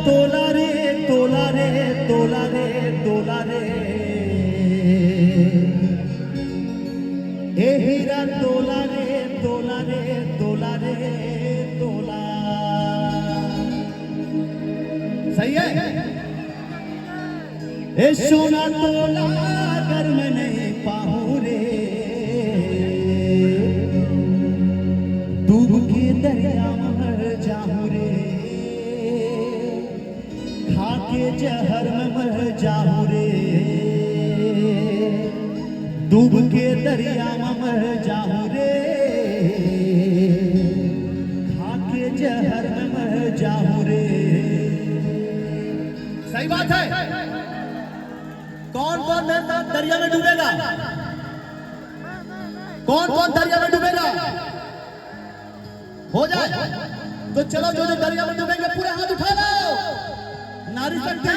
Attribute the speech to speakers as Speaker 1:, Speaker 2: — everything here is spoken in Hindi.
Speaker 1: तोला रे तोला रे तोला रे तोला रे ए हीरा तोला रे तोला रे तोला रे तोला। सही है। ए सोना तोला अगर मैं नहीं पाऊं रे डूब के दरिया में मर जाऊं रे खा के जहर में मर जाऊं रे डूब के दरिया में मर जाऊं रे खा के जहर में मर जाऊं रे। सही बात है। कौन कौन दरिया में डूबेगा? कौन कौन दरिया में डूबेगा? हो जाए तो चलो जो जो दरिया में डूबेंगे पूरे हाथ उठा लो। नारी शक्ति